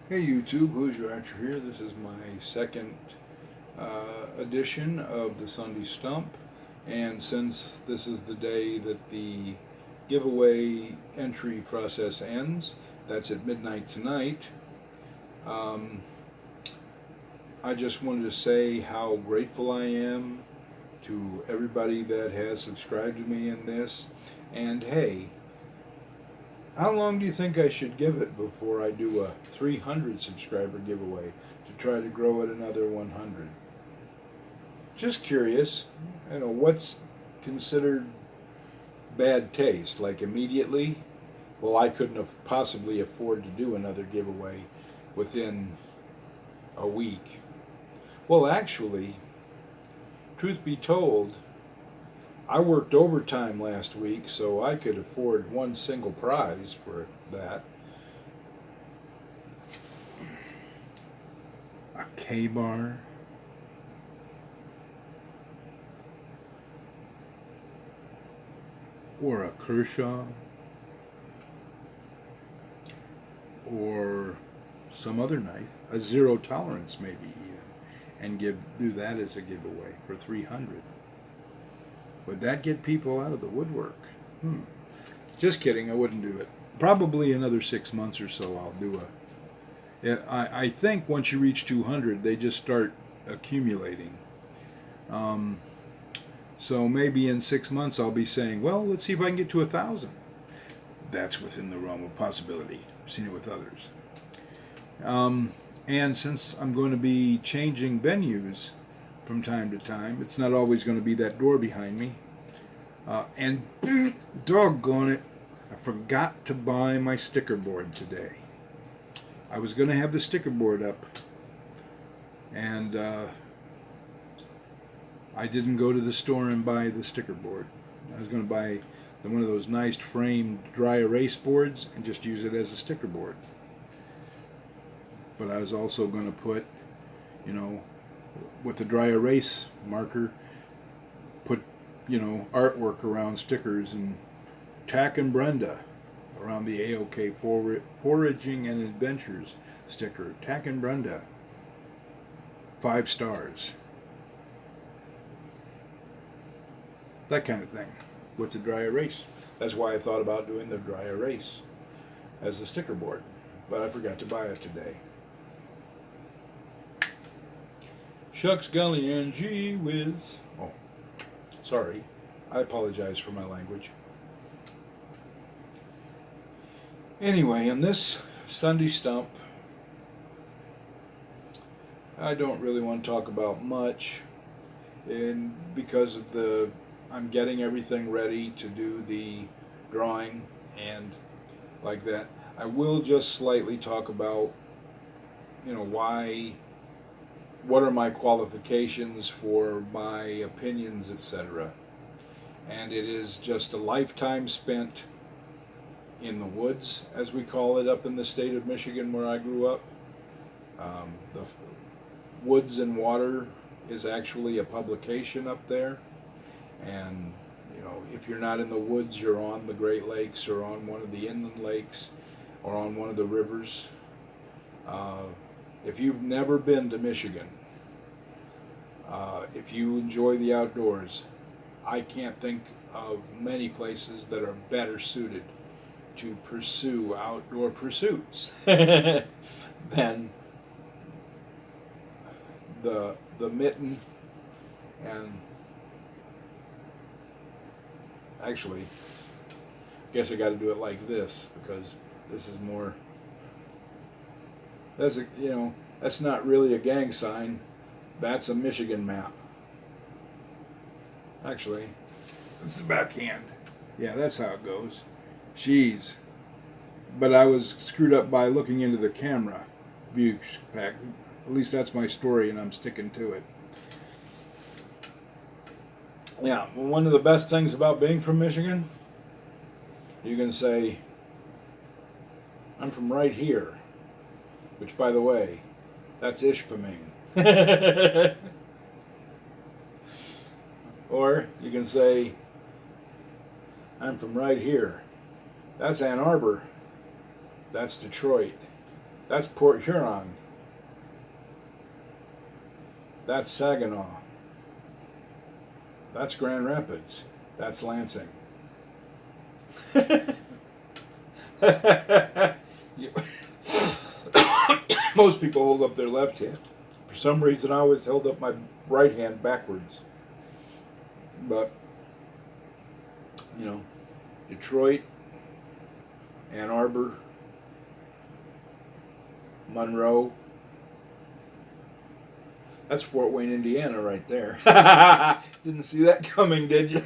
Hey YouTube, Who's Your Archer here? This is my second edition of the Sunday Stump, and since this is the day that the giveaway entry process ends, that's at midnight tonight, um, I just wanted to say how grateful I am to everybody that has subscribed to me in this, and hey, how long do you think I should give it before I do a 300 subscriber giveaway to try to grow it another 100? Just curious, what's considered bad taste? Like immediately? Well, I couldn't have possibly afford to do another giveaway within a week. Well, actually, truth be told, I worked overtime last week, so I could afford one single prize for that. A K-bar. Or a Kershaw. Or some other knife. A zero tolerance maybe even. And do that as a giveaway for 300. Would that get people out of the woodwork? Just kidding, I wouldn't do it. Probably another 6 months or so I'll do I think once you reach 200, they just start accumulating. So maybe in 6 months I'll be saying, well, let's see if I can get to 1,000. That's within the realm of possibility. I've seen it with others. And since I'm going to be changing venues from time to time, it's not always going to be that door behind me. And doggone it, I forgot to buy my sticker board today. I was going to have the sticker board up, and I didn't go to the store and buy the sticker board. I was going to buy one of those nice framed dry erase boards and just use it as a sticker board. But I was also going to put, with the dry erase marker, put, artwork around stickers and Tack and Brenda around the AOK Foraging and Adventures sticker. Tack and Brenda, 5 stars. That kind of thing with the dry erase. That's why I thought about doing the dry erase as the sticker board, but I forgot to buy it today. Shucks, golly, and gee whiz. Oh, sorry. I apologize for my language. Anyway, in this Sunday Stump, I don't really want to talk about much, and because of I'm getting everything ready to do the drawing and like that. I will just slightly talk about, what are my qualifications for my opinions, etc. And it is just a lifetime spent in the woods, as we call it up in the state of Michigan where I grew up. The Woods and Water is actually a publication up there, and if you're not in the woods, you're on the Great Lakes or on one of the inland lakes or on one of the rivers. If you've never been to Michigan, if you enjoy the outdoors, I can't think of many places that are better suited to pursue outdoor pursuits than the mitten. And actually, I guess I got to do it like this because this is more. That's not really a gang sign. That's a Michigan map. Actually, it's the backhand. Yeah, that's how it goes. Jeez. But I was screwed up by looking into the camera view pack. At least that's my story, and I'm sticking to it. Yeah, one of the best things about being from Michigan, you can say, I'm from right here, which, by the way, that's Ishpeming. Or you can say, I'm from right here. That's Ann Arbor. That's Detroit. That's Port Huron. That's Saginaw. That's Grand Rapids. That's Lansing. You- Most people hold up their left hand. For some reason, I always held up my right hand backwards. But, Detroit, Ann Arbor, Monroe. That's Fort Wayne, Indiana, right there. Didn't see that coming, did you?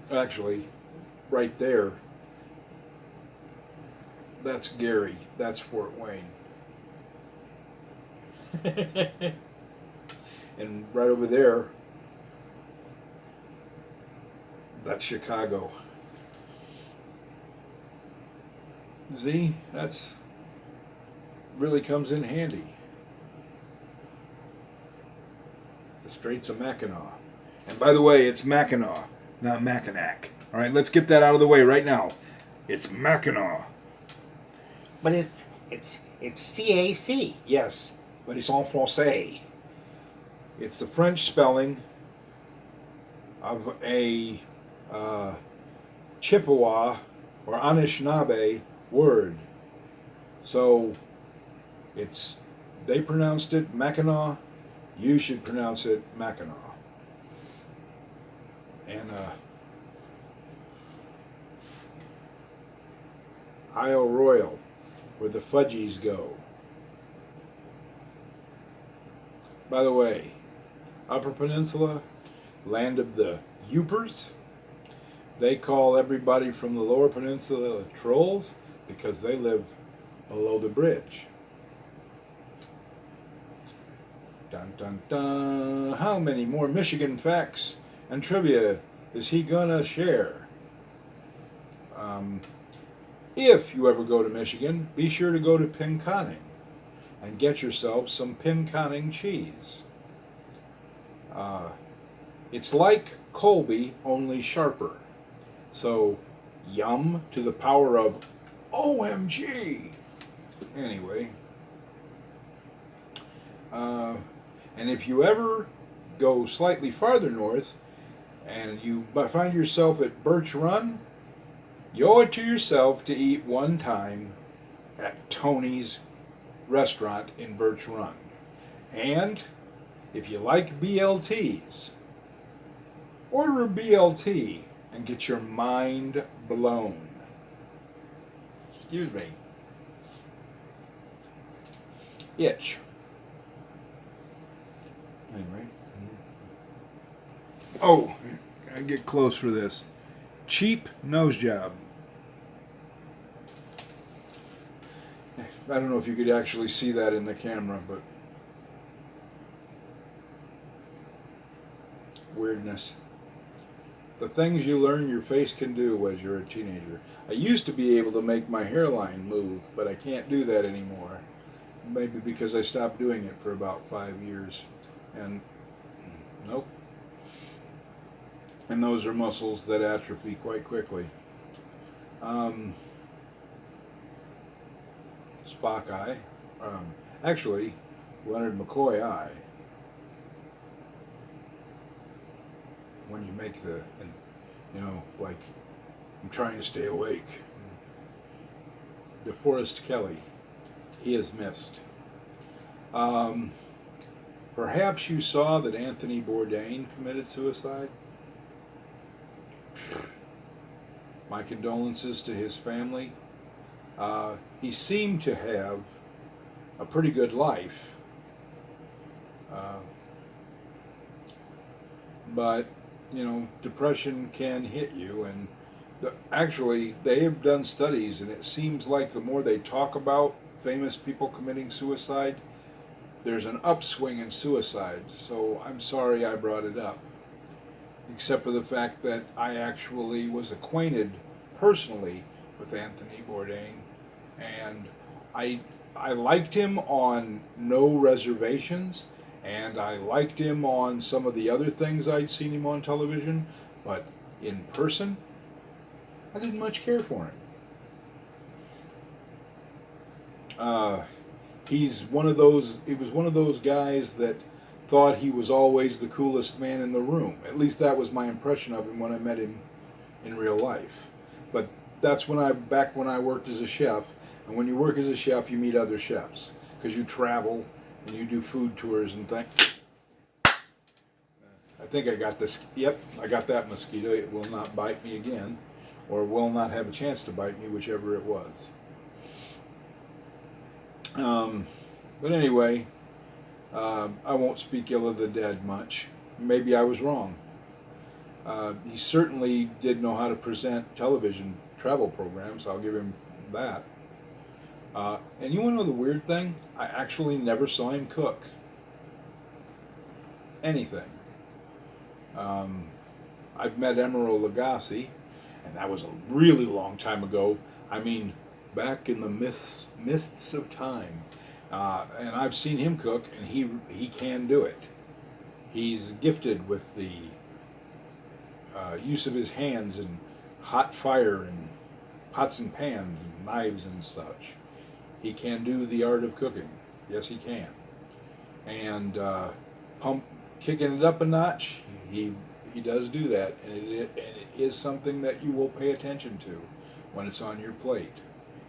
Actually, right there, that's Gary. That's Fort Wayne. And right over there, that's Chicago. See, that's really comes in handy. The Straits of Mackinac. And by the way, it's Mackinac, not Mackinac. All right, let's get that out of the way right now. It's Mackinac. But it's CAC. Yes, but it's en français. It's the French spelling of a Chippewa or Anishinaabe word. So they pronounced it Mackinac. You should pronounce it Mackinac. And Isle Royal, where the Fudgies go. By the way, Upper Peninsula, land of the Yoopers. They call everybody from the Lower Peninsula trolls because they live below the bridge. Dun dun dun. How many more Michigan facts and trivia is he gonna share? If you ever go to Michigan, be sure to go to Pinconning and get yourself some Pinconning cheese. It's like Colby, only sharper. So, yum to the power of OMG. Anyway, and if you ever go slightly farther north and you find yourself at Birch Run, you owe it to yourself to eat one time at Tony's restaurant in Birch Run. And if you like BLTs, order a BLT and get your mind blown. Excuse me. Itch. Anyway. Oh, I get close for this. Cheap nose job. I don't know if you could actually see that in the camera, but weirdness. The things you learn your face can do as you're a teenager. I used to be able to make my hairline move, but I can't do that anymore. Maybe because I stopped doing it for about 5 years. And nope. And those are muscles that atrophy quite quickly. Spock eye. Actually, Leonard McCoy eye. When you make the, like, I'm trying to stay awake. DeForest Kelly, he is missed. Perhaps you saw that Anthony Bourdain committed suicide. My condolences to his family. He seemed to have a pretty good life. But depression can hit you, and actually they have done studies, and it seems like the more they talk about famous people committing suicide, there's an upswing in suicides. So I'm sorry I brought it up, except for the fact that I actually was acquainted personally with Anthony Bourdain, and I liked him on No Reservations, and I liked him on some of the other things I'd seen him on television, but In person, I didn't much care for him. He was one of those guys that thought he was always the coolest man in the room. At least that was my impression of him when I met him in real life. But that's back when I worked as a chef. And when you work as a chef, you meet other chefs because you travel and you do food tours and things. I think I got this. Yep, I got that mosquito. It will not bite me again, or will not have a chance to bite me, whichever it was. But anyway, I won't speak ill of the dead much. Maybe I was wrong. He certainly did know how to present television travel programs. I'll give him that. And you want to know the weird thing? I actually never saw him cook anything. I've met Emeril Lagasse, and that was a really long time ago. I mean, back in the mists of time. And I've seen him cook, and he can do it. He's gifted with the use of his hands and hot fire and pots and pans and knives and such. He can do the art of cooking. Yes, he can. And kicking it up a notch, he does do that, and it is something that you will pay attention to when it's on your plate.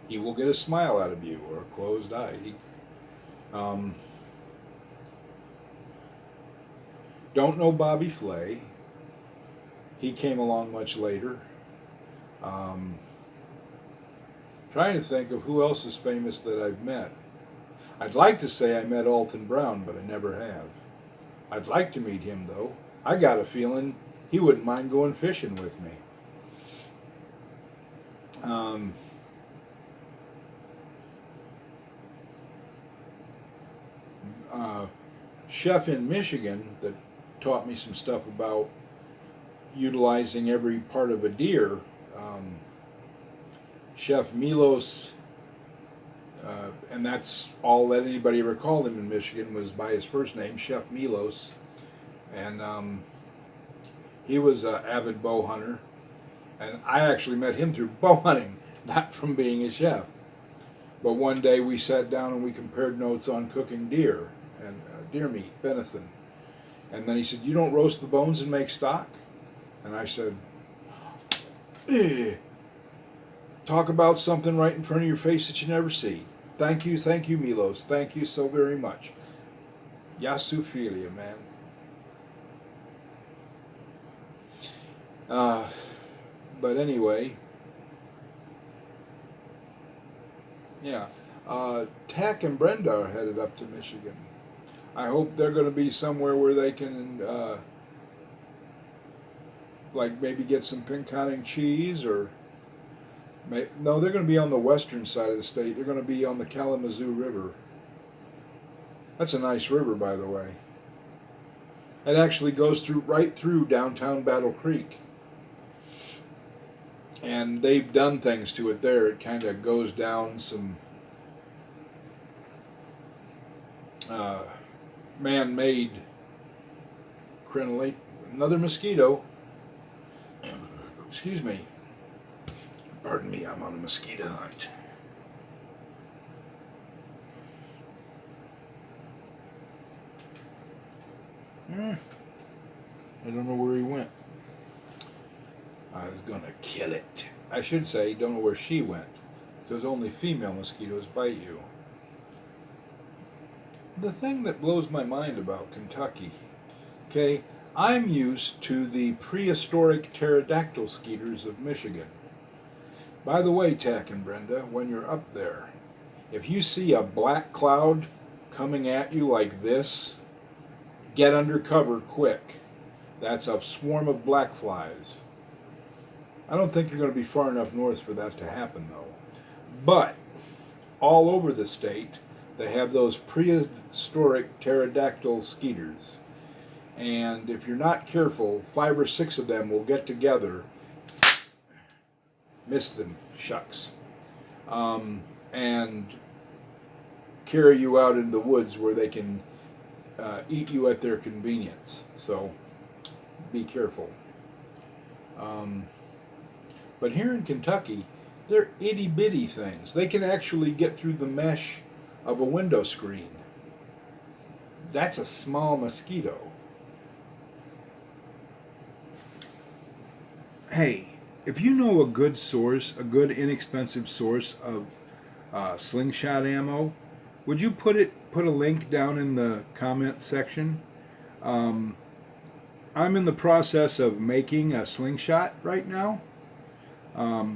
He will get a smile out of you or a closed eye. Don't know Bobby Flay. He came along much later. Trying to think of who else is famous that I've met. I'd like to say I met Alton Brown, but I never have. I'd like to meet him, though. I got a feeling he wouldn't mind going fishing with me. Chef in Michigan that taught me some stuff about utilizing every part of a deer. Chef Milos, and that's all that anybody ever called him in Michigan, was by his first name, Chef Milos. And he was an avid bow hunter. And I actually met him through bow hunting, not from being a chef. But one day we sat down and we compared notes on cooking deer and deer meat, venison. And then he said, "You don't roast the bones and make stock?" And I said, "Talk about something right in front of your face that you never see. Thank you, Milos. Thank you so very much. Yasu filia, man." But anyway, yeah. Tack and Brenda are headed up to Michigan. I hope they're going to be somewhere where they can, like maybe get some pinconning cheese, or no, they're going to be on the western side of the state. They're going to be on the Kalamazoo River. That's a nice river, by the way. It actually goes right through downtown Battle Creek. And they've done things to it there. It kind of goes down some man-made crenolate. Another mosquito. Excuse me. Pardon me, I'm on a mosquito hunt. I don't know where he went. I was gonna kill it. I should say, don't know where she went, because only female mosquitoes bite you. The thing that blows my mind about Kentucky, okay, I'm used to the prehistoric pterodactyl skeeters of Michigan. By the way, Tack and Brenda, when you're up there, if you see a black cloud coming at you like this, get under cover quick. That's a swarm of black flies. I don't think you're going to be far enough north for that to happen, though. But all over the state, they have those prehistoric pterodactyl skeeters. And if you're not careful, 5 or 6 of them will get together, miss them, shucks, and carry you out in the woods where they can eat you at their convenience. So be careful. Um, but here in Kentucky, they're itty bitty things. They can actually get through the mesh of a window screen. That's a small mosquito. Hey, if you know a good source, a good inexpensive source of slingshot ammo, would you put a link down in the comment section? Um, I'm in the process of making a slingshot right now.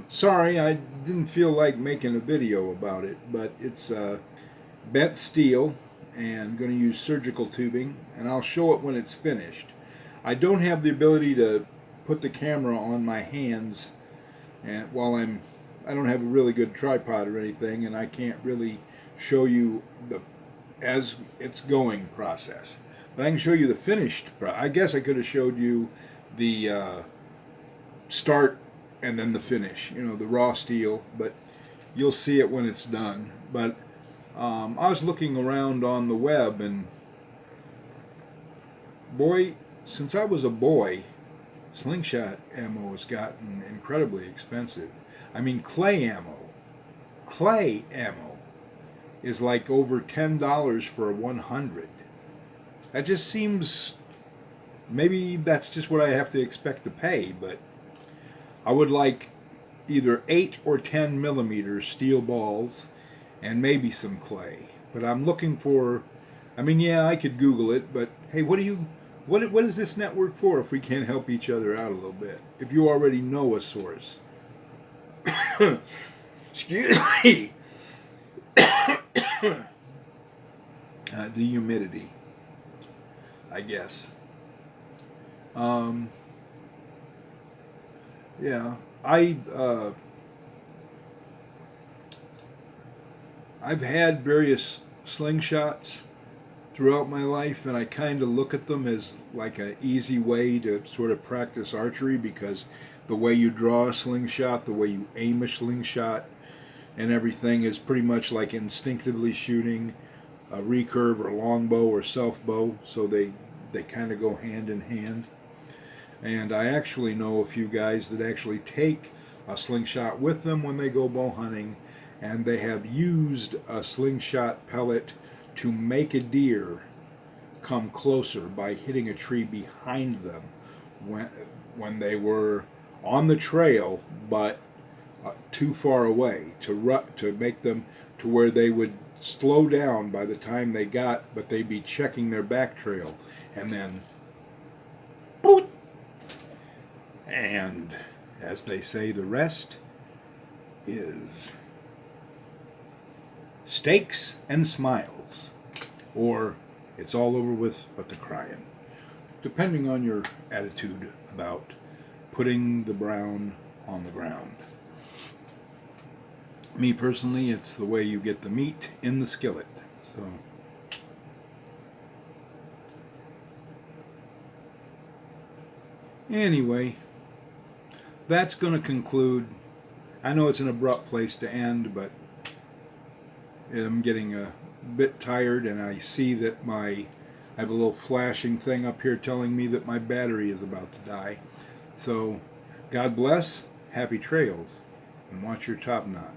Sorry, I didn't feel like making a video about it, but it's bent steel and going to use surgical tubing, and I'll show it when it's finished. I don't have the ability to put the camera on my hands, and I don't have a really good tripod or anything, and I can't really show you the as it's going process. But I can show you the finished. I guess I could have showed you the start and then the finish. You know, the raw steel, but you'll see it when it's done. But I was looking around on the web, and boy, since I was a boy, slingshot ammo has gotten incredibly expensive. I mean, clay ammo is like over $10 for a 100. That just seems, maybe that's just what I have to expect to pay, but I would like either 8 or 10 millimeter steel balls and maybe some clay. But I'm looking for, I mean, yeah, I could Google it, but hey, what is this network for if we can't help each other out a little bit? If you already know a source. Excuse me. The humidity, I guess. Yeah, I've had various slingshots throughout my life, and I kind of look at them as like an easy way to sort of practice archery, because the way you draw a slingshot, the way you aim a slingshot, and everything is pretty much like instinctively shooting a recurve or longbow or self bow, so they kind of go hand in hand. And I actually know a few guys that actually take a slingshot with them when they go bow hunting, and they have used a slingshot pellet to make a deer come closer by hitting a tree behind them when they were on the trail but too far away, to make them to where they would slow down by the time they got, but they'd be checking their back trail, and then boot. And as they say, the rest is steaks and smiles, or it's all over with but the crying, depending on your attitude about putting the brown on the ground. Me personally, it's the way you get the meat in the skillet. So anyway, that's going to conclude. I know it's an abrupt place to end, but I'm getting a bit tired, and I see that I have a little flashing thing up here telling me that my battery is about to die. So God bless, happy trails, and watch your top knot.